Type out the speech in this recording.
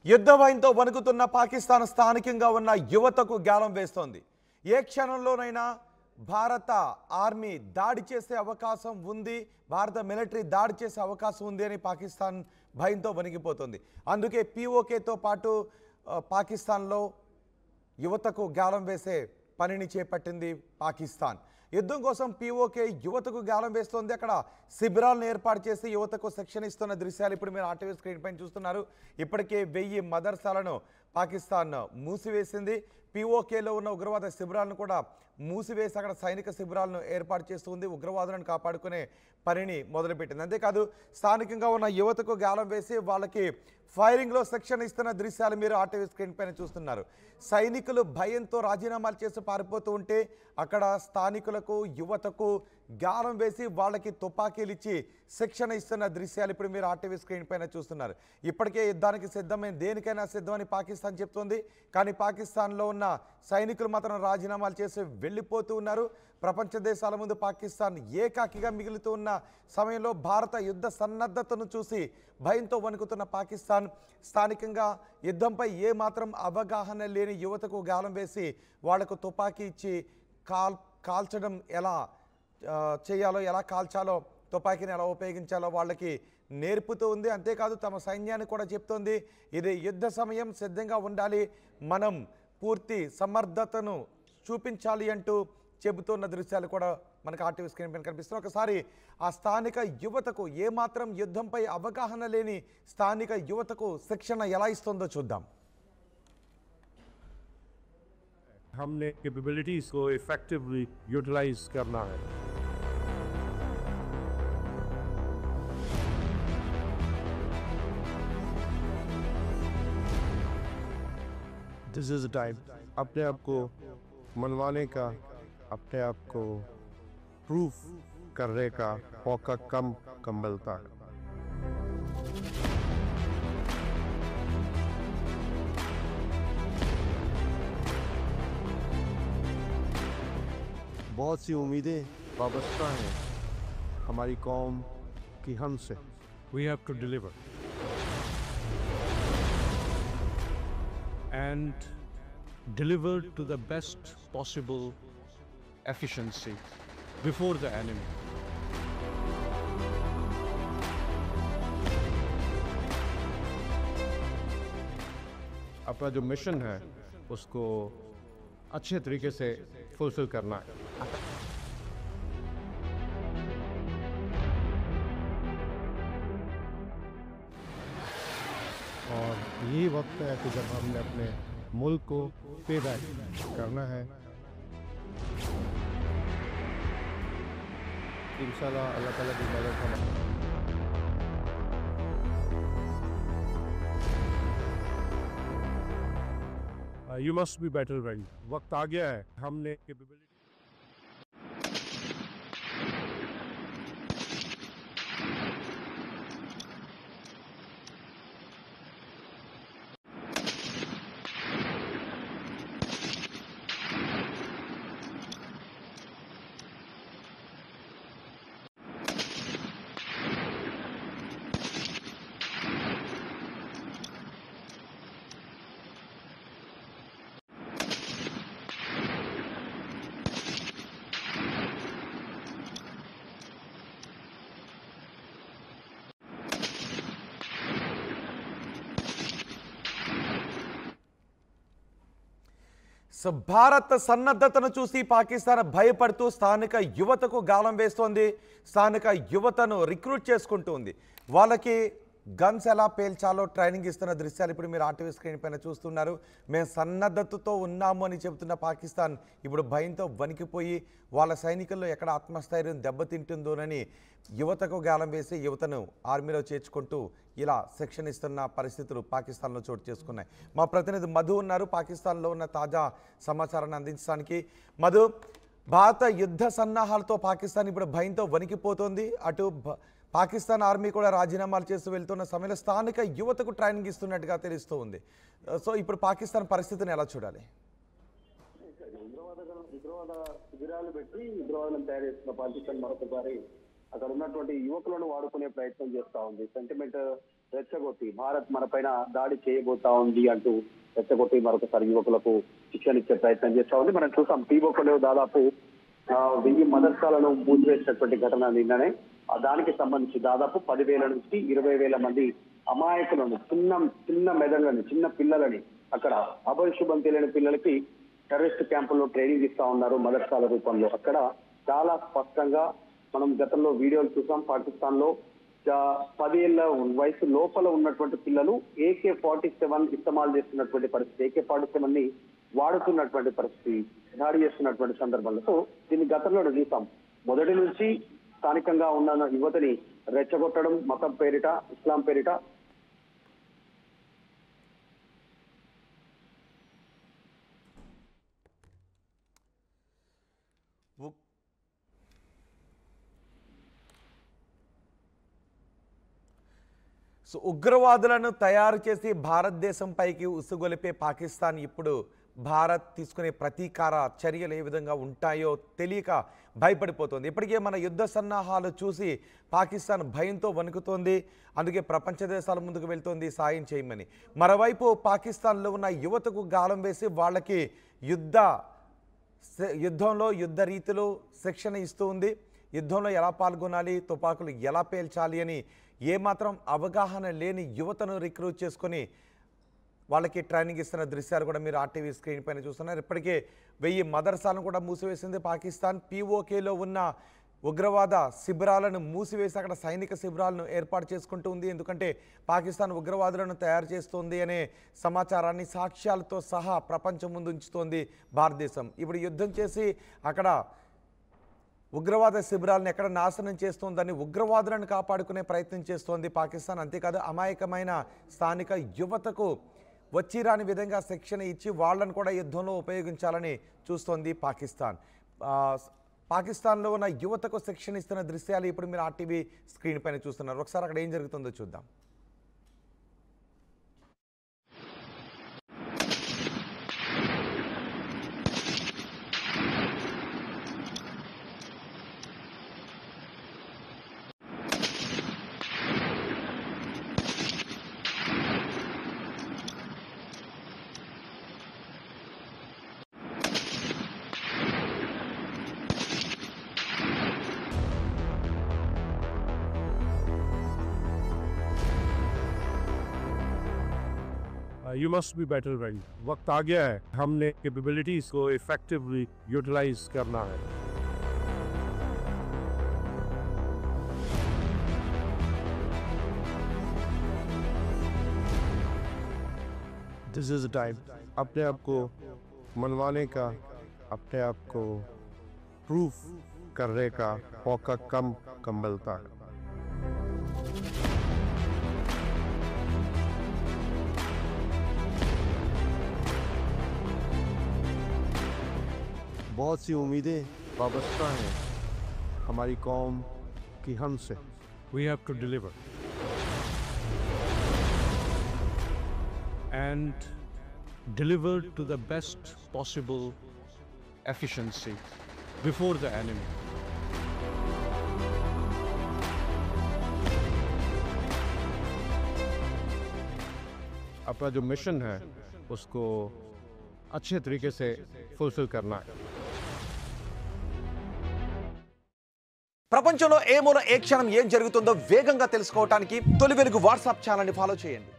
యుద్ధ భయంతో వణుకుతున్న పాకిస్తాన్ స్థానికంగా ఉన్న యువతకు గాలం వేస్తోంది. ఏ క్షణంలోనైనా భారత ఆర్మీ దాడి చేసే అవకాశం ఉంది, భారత మిలిటరీ దాడి చేసే అవకాశం ఉంది అని పాకిస్తాన్ భయంతో వణికిపోతుంది. అందుకే పీఓకేతో పాటు పాకిస్తాన్లో యువతకు గాలం వేసే పనిని చేపట్టింది పాకిస్తాన్. యుద్ధం కోసం పీఓకే యువతకు గాలం వేస్తోంది. అక్కడ శిబిరాలను ఏర్పాటు చేసి యువతకు శిక్షణ ఇస్తున్న దృశ్యాలు ఇప్పుడు మీరు ఆర్టీవీ స్క్రీన్ పైన చూస్తున్నారు. ఇప్పటికే 1000 మదర్సాలను పాకిస్తాన్ మూసివేసింది. పీఓకేలో ఉన్న ఉగ్రవాద శిబిరాలను కూడా మూసివేసి అక్కడ సైనిక శిబిరాలను ఏర్పాటు చేస్తుంది. ఉగ్రవాదులను కాపాడుకునే పనిని మొదలుపెట్టింది. అంతేకాదు స్థానికంగా ఉన్న యువతకు గాలం వేసి వాళ్ళకి ఫైరింగ్లో శిక్షణ ఇస్తున్న దృశ్యాలు మీరు ఆర్టీవీ స్క్రీన్ పైన చూస్తున్నారు. సైనికులు భయంతో రాజీనామాలు చేసి పారిపోతూ ఉంటే అక్కడ స్థానికులకు యువతకు గాలం వేసి వాళ్ళకి తుపాకీలు ఇచ్చి శిక్షణ ఇస్తున్న దృశ్యాలు ఇప్పుడు మీరు ఆర్టీవీ స్క్రీన్ పైన చూస్తున్నారు. ఇప్పటికే యుద్ధానికి సిద్ధమైన దేనికైనా సిద్ధమని పాకిస్తాన్ చెప్తోంది. కానీ పాకిస్తాన్లో ఉన్న సైనికులు మాత్రం రాజీనామాలు చేసి వెళ్ళిపోతూ ఉన్నారు. ప్రపంచ దేశాల ముందు పాకిస్తాన్ ఏకాకిగా మిగులుతూ ఉన్న సమయంలో భారత యుద్ధ సన్నద్ధతను చూసి భయంతో వణుకుతున్న పాకిస్తాన్ స్థానికంగా యుద్ధంపై ఏమాత్రం అవగాహన లేని యువతకు గాలం వేసి వాళ్లకు తుపాకీ ఇచ్చి కాల్చడం ఎలా చేయాలో, ఎలా కాల్చాలో, తుపాకీని ఎలా ఉపయోగించాలో వాళ్ళకి నేర్పుతూ ఉంది. అంతేకాదు తమ సైన్యాన్ని కూడా చెప్తోంది, ఇది యుద్ధ సమయం, సిద్ధంగా ఉండాలి, మనం పూర్తి సమర్థతను చూపించాలి అంటూ చెబుతున్న దృశ్యాలు కూడా మనకు ఆర్టీవీ స్క్రీన్ పైన కనిపిస్తున్నాయి. ఒకసారి ఆ స్థానిక యువతకు ఏమాత్రం యుద్ధంపై అవగాహన లేని స్థానిక యువతకు శిక్షణ ఎలా ఇస్తుందో చూద్దాం. हमने कैपेबिलिटीज को इफेक्टिवली यूटिलाइज करना है. दिस इज द टाइम अपने आप को मनवाने का, अपने आप को प्रूफ करने का मौका कम मिलता है. बहुत सी उम्मीदें वाबस्ता हैं हमारी कौम की हमसे. We have to deliver and deliver to the best possible efficiency before the enemy. अपना जो मिशन है उसको अच्छे तरीके से फुलफिल करना है. और यही वक्त है कि जब हमने अपने मुल्क को पे बैक करना है. इंशाल्लाह अल्लाह ताला की मदद हमारी. You must be better ready. वक्त आ गया है. हमने कैपेबिलिटी భారత సన్నద్ధతను చూసి పాకిస్తాన్ భయపడుతూ స్థానిక యువతకు గాలం వేస్తోంది. స్థానిక యువతను రిక్రూట్ చేసుకుంటుంది. వాళ్ళకి గన్స్ ఎలా పేల్చాలో ట్రైనింగ్ ఇస్తున్న దృశ్యాలు ఇప్పుడు మీరు ఆర్టీవీ స్క్రీన్ పైన చూస్తున్నారు. మేము సన్నద్ధతతో ఉన్నాము అని చెబుతున్న పాకిస్తాన్ ఇప్పుడు భయంతో వణికిపోయి వాళ్ళ సైనికుల్లో ఎక్కడ ఆత్మస్థైర్యం దెబ్బతింటుందోనని యువతకు గాలం వేసి యువతను ఆర్మీలో చేర్చుకుంటూ ఇలా శిక్షణ ఇస్తున్న పరిస్థితులు పాకిస్తాన్లో చోటు చేసుకున్నాయి. మా ప్రతినిధి మధు ఉన్నారు పాకిస్తాన్లో ఉన్న తాజా సమాచారాన్ని అందించడానికి. మధు, భారత యుద్ధ సన్నాహాలతో పాకిస్తాన్ ఇప్పుడు భయంతో వణికిపోతోంది. అటు పాకిస్తాన్ ఆర్మీ కూడా రాజీనామాలు చేస్తూ వెళ్తున్న సమయంలో స్థానిక యువతకు ట్రైనింగ్ ఇస్తున్నట్టుగా తెలుస్తూ ఉంది. సో ఇప్పుడు పాకిస్తాన్ పరిస్థితిని ఎలా చూడాలి? ఉగ్రవాద శిబిరాలు పెట్టి ఉగ్రవాదులను తయారు చేస్తున్న పాకిస్తాన్ మరొకసారి అక్కడ ఉన్నటువంటి యువకులను వాడుకునే ప్రయత్నం చేస్తా ఉంది. సెంటిమెంట్ రెచ్చగొట్టి భారత్ మనపైన దాడి చేయబోతా ఉంది అంటూ రెచ్చగొట్టి మరొకసారి యువకులకు శిక్షణ ఇచ్చే ప్రయత్నం చేస్తా ఉంది. మనం చూసాం టీబోకలో దాదాపు 1000 మదర్సాలను మూసివేసినటువంటి ఘటన నిన్ననే. దానికి సంబంధించి దాదాపు 10,000 నుంచి 20,000 మంది అమాయకులను, చిన్న మెదళ్ళని, చిన్న పిల్లలని, అక్కడ అభయశుభం తెలియని పిల్లలకి టెర్రరిస్ట్ క్యాంపుల్లో ట్రైనింగ్ ఇస్తా ఉన్నారు మదర్సాల రూపంలో. అక్కడ చాలా స్పష్టంగా మనం గతంలో వీడియోలు చూసాం. పాకిస్తాన్ లో 10 ఏళ్ల వయసు లోపల ఉన్నటువంటి పిల్లలు AK-47 ఇస్తమాల్ చేస్తున్నటువంటి పరిస్థితి, AK-47 ని వాడుతున్నటువంటి పరిస్థితి, దాడి చేస్తున్నటువంటి సందర్భంలో. సో దీన్ని గతంలో చూసాం. మొదటి నుంచి స్థానికంగా ఉన్న యువతని రెచ్చగొట్టడం, మతం పేరిట, ఇస్లాం పేరిట. సో ఉగ్రవాదులను తయారు చేసి భారతదేశంపైకి ఉసుగొలిపే పాకిస్తాన్ ఇప్పుడు భారత్ తీసుకునే ప్రతీకార చర్యలు ఏ విధంగా ఉంటాయో తెలియక భయపడిపోతుంది. ఇప్పటికే మన యుద్ధ సన్నాహాలు చూసి పాకిస్తాన్ భయంతో వణుకుతోంది. అందుకే ప్రపంచ దేశాల ముందుకు వెళ్తోంది సాయం చేయమని. మరోవైపు పాకిస్తాన్లో ఉన్న యువతకు గాలం వేసి వాళ్ళకి యుద్ధంలో యుద్ధ రీతిలో శిక్షణ ఇస్తూ ఉంది. యుద్ధంలో ఎలా పాల్గొనాలి, తుపాకులు ఎలా పేల్చాలి అని ఏమాత్రం అవగాహన లేని యువతను రిక్రూట్ చేసుకొని వాళ్ళకి ట్రైనింగ్ ఇస్తున్న దృశ్యాలు కూడా మీరు RTV స్క్రీన్ పైన చూస్తున్నారు. ఇప్పటికే 1000 మదర్సాలను కూడా మూసివేసింది పాకిస్తాన్. POKలో ఉన్న ఉగ్రవాద శిబిరాలను మూసివేసి అక్కడ సైనిక శిబిరాలను ఏర్పాటు చేసుకుంటూ ఉంది. ఎందుకంటే పాకిస్తాన్ ఉగ్రవాదులను తయారు చేస్తోంది అనే సమాచారాన్ని సాక్ష్యాలతో సహా ప్రపంచం ముందు ఉంచుతోంది భారతదేశం. ఇప్పుడు యుద్ధం చేసి అక్కడ ఉగ్రవాద శిబిరాలను ఎక్కడ నాశనం చేస్తోందని ఉగ్రవాదులను కాపాడుకునే ప్రయత్నం చేస్తోంది పాకిస్తాన్. అంతేకాదు అమాయకమైన స్థానిక యువతకు వచ్చిరాని విధంగా శిక్షణ ఇచ్చి వాళ్ళను కూడా యుద్ధంలో ఉపయోగించాలని చూస్తోంది పాకిస్తాన్. పాకిస్తాన్లో ఉన్న యువతకు శిక్షణ ఇస్తున్న దృశ్యాలు ఇప్పుడు మీరు RTV స్క్రీన్ పైన చూస్తున్నారు. ఒకసారి అక్కడ ఏం జరుగుతుందో చూద్దాం. You must be better ready. वक्त आ गया है, हमने कैपेबिलिटीज को इफेक्टिवली यूटिलाइज करना है. This is the time. अपने आप को मनवाने का, अपने आप को प्रूफ करने का मौका कम मिलता है. बहुत सी उम्मीदें वाबस्ता हैं हमारी कौम की हम से. We have to deliver and deliver to the best possible efficiency before the enemy. अपना जो मिशन है उसको अच्छे तरीके से फुलफिल करना है. ప్రపంచంలో ఏ మూల ఏ క్షణం ఏం జరుగుతుందో వేగంగా తెలుసుకోవడానికి తొలి వెలుగు వాట్సాప్ ఛానల్ని ఫాలో చేయండి.